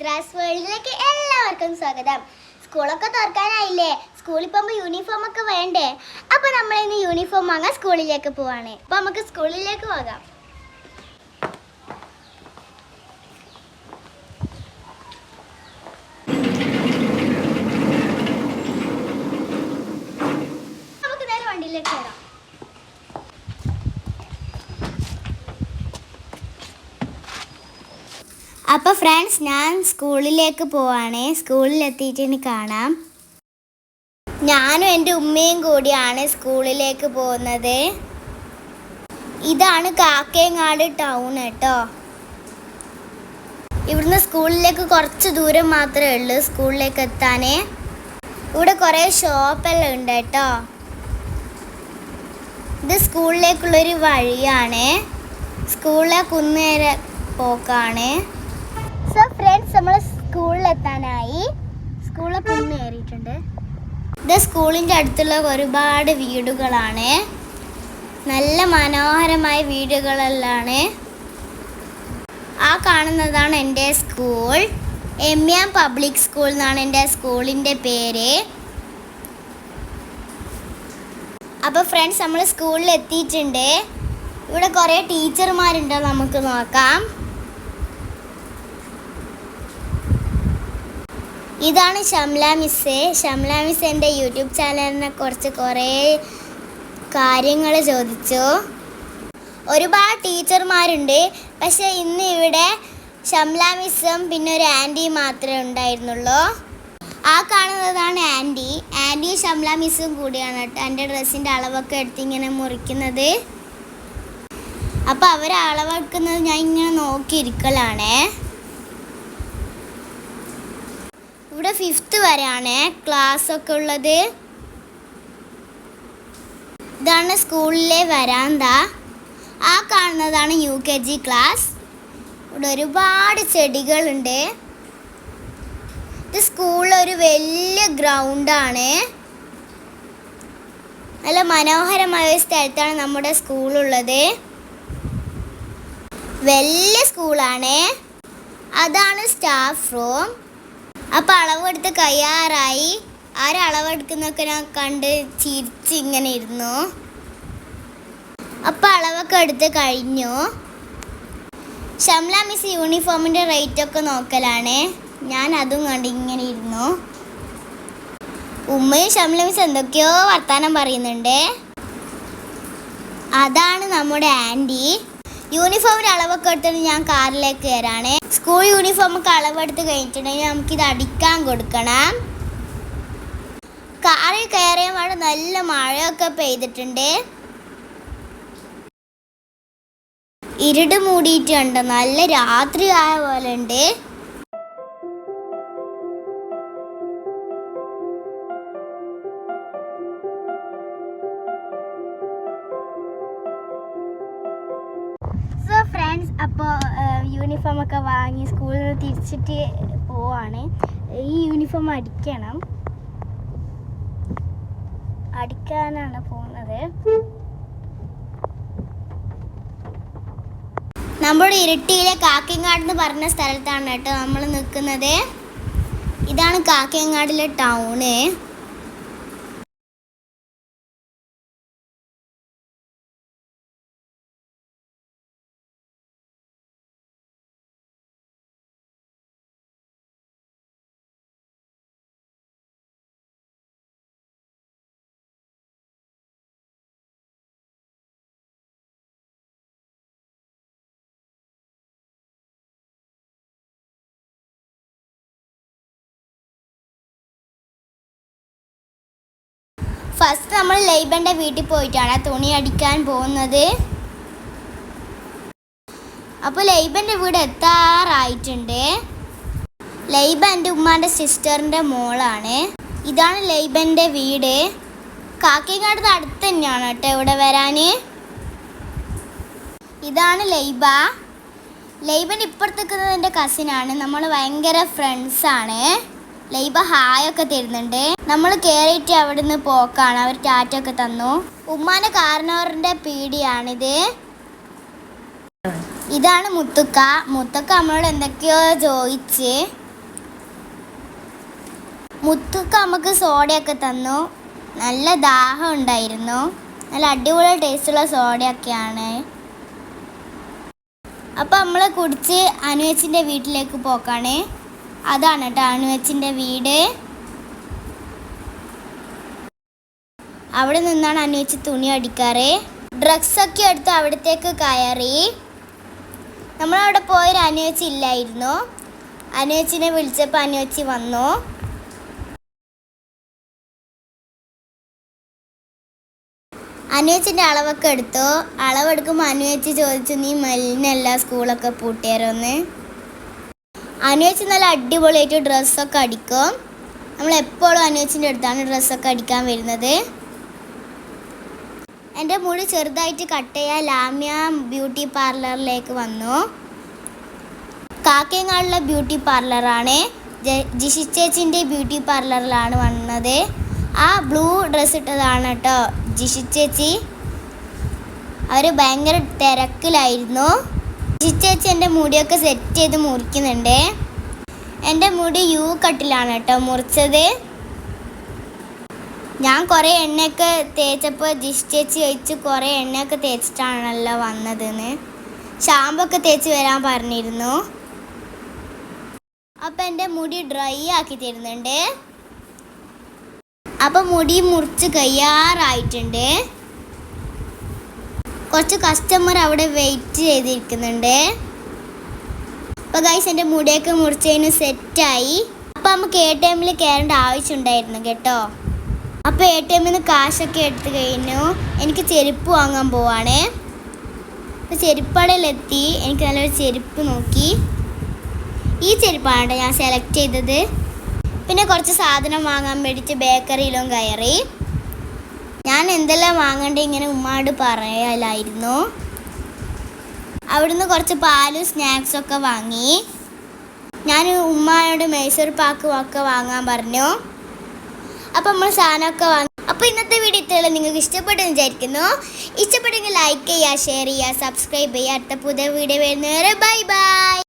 ചിത്രാസ് വേൾഡിലേക്ക് എല്ലാവർക്കും സ്വാഗതം. സ്കൂളൊക്കെ തുറക്കാനായില്ലേ? സ്കൂളിൽ പോകുമ്പോൾ യൂണിഫോം ഒക്കെ വേണ്ടേ? അപ്പോൾ നമ്മൾ ഇന്ന് യൂണിഫോം വാങ്ങാൻ സ്കൂളിലേക്ക് പോവാണ്. അപ്പോൾ നമുക്ക് സ്കൂളിലേക്ക് പോകാം. നമുക്ക് നേരെ വണ്ടിയിലേക്ക് വരാം. അപ്പോൾ ഫ്രണ്ട്സ്, ഞാൻ സ്കൂളിലേക്ക് പോവാണ്. സ്കൂളിലെത്തിയിട്ട് കാണാം. ഞാനും എൻ്റെ ഉമ്മയും കൂടിയാണ് സ്കൂളിലേക്ക് പോകുന്നത്. ഇതാണ് കാക്കയങ്ങാട് ടൗൺ കേട്ടോ. ഇവിടുന്ന് സ്കൂളിലേക്ക് കുറച്ച് ദൂരം മാത്രമേ ഉള്ളൂ സ്കൂളിലേക്ക് എത്താൻ. ഇവിടെ കുറേ ഷോപ്പെല്ലാം ഉണ്ട് കേട്ടോ. ഇത് സ്കൂളിലേക്കുള്ളൊരു വഴിയാണ്. സ്കൂളിലെ കുന്നേര പോക്കാണ്. സോ ഫ്രണ്ട്സ്, നമ്മൾ സ്കൂളിലെത്താനായി. സ്കൂളിൽ കുന്നേറിയിട്ടുണ്ട്. ഇത് സ്കൂളിൻ്റെ അടുത്തുള്ള ഒരുപാട് വീടുകളാണ്. നല്ല മനോഹരമായ വീടുകളെല്ലാം. ആ കാണുന്നതാണ് എൻ്റെ സ്കൂൾ. എം പബ്ലിക് സ്കൂൾ എന്നാണ് എൻ്റെ സ്കൂളിൻ്റെ പേര്. അപ്പോൾ ഫ്രണ്ട്സ്, നമ്മൾ സ്കൂളിൽ എത്തിയിട്ടുണ്ട്. ഇവിടെ കുറേ ടീച്ചർമാരുണ്ടോ നമുക്ക് നോക്കാം. ഇതാണ് ഷംല മിസ്. ഷംല മിസ് എൻ്റെ യൂട്യൂബ് ചാനലിനെ കുറിച്ച് കുറേ കാര്യങ്ങൾ ചോദിച്ചു. ഒരുപാട് ടീച്ചർമാരുണ്ട്, പക്ഷേ ഇന്ന് ഇവിടെ ഷംല മിസ്സും പിന്നെ ഒരു ആൻറ്റിയും മാത്രമേ ഉണ്ടായിരുന്നുള്ളൂ. ആ കാണുന്നതാണ് ആൻറ്റി. ആൻറ്റിയും ഷംല മിസ്സും കൂടിയാണ് കേട്ടോ എൻ്റെ ഡ്രസ്സിൻ്റെ അളവൊക്കെ എടുത്ത് ഇങ്ങനെ മുറിക്കുന്നത്. അപ്പോൾ അവർ അളവെടുക്കുന്നത് ഞാൻ ഇങ്ങനെ നോക്കിയിരിക്കലാണേ. ഇവിടെ 5th വരെയാണ് ക്ലാസ്സൊക്കെ ഉള്ളത്. ഇതാണ് സ്കൂളിലെ വരാന്ത. ആ കാണുന്നതാണ് UKG ക്ലാസ്. ഇവിടെ ഒരുപാട് ചെടികളുണ്ട്. ഇത് സ്കൂളിലൊരു വലിയ ഗ്രൗണ്ടാണ്. നല്ല മനോഹരമായ ഒരു സ്ഥലത്താണ് നമ്മുടെ സ്കൂളുള്ളത്. വലിയ സ്കൂളാണ്. അതാണ് സ്റ്റാഫ് റൂം. അപ്പോൾ അളവെടുത്ത് കയ്യാറായി. ആരളവെടുക്കുന്നൊക്കെ ഞാൻ കണ്ട് ചിരിച്ചിങ്ങനെ ഇരുന്നു. അപ്പോൾ അളവൊക്കെ എടുത്ത് കഴിഞ്ഞു. ഷംല മിസ് യൂണിഫോമിൻ്റെ റേറ്റൊക്കെ നോക്കലാണ്. ഞാൻ അതും കണ്ട് ഇങ്ങനെ ഇരുന്നു. ഉമ്മയും ഷംല മിസ് എന്തൊക്കെയോ വർത്താനം പറയുന്നുണ്ട്. അതാണ് നമ്മുടെ ആൻറ്റി. യൂണിഫോമിൻ്റെ അളവൊക്കെ എടുത്തിട്ട് ഞാൻ കാറിലേക്ക് കയറാണ്. സ്കൂൾ യൂണിഫോമൊക്കെ അളവെടുത്ത് കഴിഞ്ഞിട്ടുണ്ടെങ്കിൽ നമുക്കിത് അടിക്കാൻ കൊടുക്കണം. കാറിൽ കയറിയ പാടെ നല്ല മഴയൊക്കെ പെയ്തിട്ടുണ്ട്. ഇരുട് മൂടിയിട്ടുണ്ട്. നല്ല രാത്രി ആയ പോലെ ഉണ്ട്. സോ ഫ്രണ്ട്സ്, അപ്പോൾ യൂണിഫോമൊക്കെ വാങ്ങി സ്കൂളിൽ നിന്ന് തിരിച്ചിട്ട് പോവാണ്. ഈ യൂണിഫോം അടിക്കാനാണ് പോകുന്നത്. നമ്മുടെ ഇരിട്ടിയിലെ കാക്കയങ്ങാട് എന്ന് പറഞ്ഞ സ്ഥലത്താണ് കേട്ടോ നമ്മൾ നിൽക്കുന്നത്. ഇതാണ് കാക്കയങ്ങാടിലെ ടൗണ്. ഫസ്റ്റ് നമ്മൾ ലൈബൻ്റെ വീട്ടിൽ പോയിട്ടാണ് തുണി അടിക്കാൻ പോകുന്നത്. അപ്പോൾ ലൈബൻ്റെ വീട് എത്താറായിട്ടുണ്ട്. ലൈബ എൻ്റെ ഉമ്മാൻ്റെ സിസ്റ്ററിൻ്റെ മോളാണ്. ഇതാണ് ലൈബൻ്റെ വീട്. കാക്കയങ്ങാട് അടുത്ത് തന്നെയാണ് കേട്ടോ ഇവിടെ വരാൻ. ഇതാണ് ലൈബ. ലൈബൻ്റെ ഇപ്പുറത്തേക്കുന്നത് എൻ്റെ കസിനാണ്. നമ്മൾ ഭയങ്കര ഫ്രണ്ട്സാണ്. ലൈബ ഹായൊക്കെ തരുന്നുണ്ട്. നമ്മൾ കയറിയിട്ട് അവിടെ നിന്ന് പോക്കാണ്. അവർ ടാറ്റൊക്കെ തന്നു. ഉമ്മാൻ്റെ കാർണോറിൻ്റെ പീടിയാണിത്. ഇതാണ് മുത്തുക്ക. മുത്തുക്ക നമ്മളോട് എന്തൊക്കെയോ ചോദിച്ച്. മുത്തുക്ക് നമുക്ക് സോഡയൊക്കെ തന്നു. നല്ല ദാഹം ഉണ്ടായിരുന്നു. നല്ല അടിപൊളി ടേസ്റ്റുള്ള സോഡയൊക്കെയാണ്. അപ്പം നമ്മൾ കുടിച്ച് അനുവച്ചിൻ്റെ വീട്ടിലേക്ക് പോക്കാണ്. അതാണ് കേട്ടോ അനുവച്ചിൻ്റെ വീട്. അവിടെ നിന്നാണ് അനുവച്ച് തുണി അടിക്കാറ്. ഡ്രഗ്സൊക്കെ എടുത്ത് അവിടത്തേക്ക് കയറി. നമ്മളവിടെ പോയൊരു അനുവച്ചി ഇല്ലായിരുന്നു. അനുവച്ചിനെ വിളിച്ചപ്പോൾ അനുവച്ചി വന്നു. അനുവച്ചിൻ്റെ അളവൊക്കെ എടുത്തു. അളവെടുക്കുമ്പോൾ അനുവച്ചി ചോദിച്ചു, നീ മെല്ലിനല്ല സ്കൂളൊക്കെ പൂട്ടിയാരോന്ന്. അനുവച്ചി നല്ല അടിപൊളിയായിട്ട് ഡ്രസ്സൊക്കെ അടിക്കും. നമ്മളെപ്പോഴും അനുവച്ചിൻ്റെ അടുത്താണ് ഡ്രസ്സൊക്കെ അടിക്കാൻ വരുന്നത്. എൻ്റെ മുടി ചെറുതായിട്ട് കട്ട് ചെയ്യാൻ ലാമ്യ ബ്യൂട്ടി പാർലറിലേക്ക് വന്നു. കാക്കയങ്ങാടുള്ള ബ്യൂട്ടി പാർലറാണ്. ജിഷി ചേച്ചിൻ്റെ ബ്യൂട്ടി പാർലറിലാണ് വന്നത്. ആ ബ്ലൂ ഡ്രസ്സ് ഇട്ടതാണ് കേട്ടോ ജിഷി ചേച്ചി. അവർ ഭയങ്കര തിരക്കിലായിരുന്നു. ജിഷി ചേച്ചി എൻ്റെ മുടിയൊക്കെ സെറ്റ് ചെയ്ത് മുറിക്കുന്നുണ്ട്. എൻ്റെ മുടി യു കട്ടിലാണ് കേട്ടോ മുറിച്ചത്. ഞാൻ കുറേ എണ്ണയൊക്കെ തേച്ചപ്പോൾ ജിഷി ചേച്ചി ചോദിച്ചു, കുറേ എണ്ണയൊക്കെ തേച്ചിട്ടാണല്ലോ വന്നതെന്ന്. ഷാമ്പൊക്കെ തേച്ച് വരാൻ പറഞ്ഞിരുന്നു. അപ്പം എൻ്റെ മുടി ഡ്രൈ ആക്കി തരുന്നുണ്ട്. അപ്പം മുടി മുറിച്ച് കഴിയാറായിട്ടുണ്ട്. കുറച്ച് കസ്റ്റമർ അവിടെ വെയിറ്റ് ചെയ്തിരിക്കുന്നുണ്ട്. അപ്പോൾ ഗൈസ് എൻ്റെ മുടിയൊക്കെ മുറിച്ചതിന് സെറ്റായി. അപ്പം നമുക്ക് ATM കയറേണ്ട ആവശ്യമുണ്ടായിരുന്നു കേട്ടോ. അപ്പോൾ ATM കാശൊക്കെ എടുത്ത് കഴിഞ്ഞു. എനിക്ക് ചെരുപ്പ് വാങ്ങാൻ പോവാണ്. അപ്പോൾ ചെരുപ്പടയിലെത്തി. എനിക്ക് നല്ലൊരു ചെരുപ്പ് നോക്കി. ഈ ചെരുപ്പാണ് കേട്ടോ ഞാൻ സെലക്ട് ചെയ്തത്. പിന്നെ കുറച്ച് സാധനം വാങ്ങാൻ വേണ്ടിയിട്ട് ബേക്കറിയിലും കയറി. ഞാൻ എന്തെല്ലാം വാങ്ങേണ്ടത് ഇങ്ങനെ ഉമ്മാട് പറയലായിരുന്നു. അവിടുന്ന് കുറച്ച് പാലും സ്നാക്സൊക്കെ വാങ്ങി. ഞാൻ ഉമ്മായോട് മൈസൂർ പാക്ക് ഒക്കെ വാങ്ങാൻ പറഞ്ഞു. അപ്പം നമ്മൾ സാധനമൊക്കെ വാങ്ങി. അപ്പോൾ ഇന്നത്തെ വീഡിയോ ഇത്രയുള്ളൂ. നിങ്ങൾക്ക് ഇഷ്ടപ്പെട്ടെന്ന് വിചാരിക്കുന്നു. ഇഷ്ടപ്പെട്ടെങ്കിൽ ലൈക്ക് ചെയ്യുക, ഷെയർ ചെയ്യുക, സബ്സ്ക്രൈബ് ചെയ്യുക. അടുത്ത പുതിയ വീഡിയോ വരുന്നവരെ ബൈ ബൈ.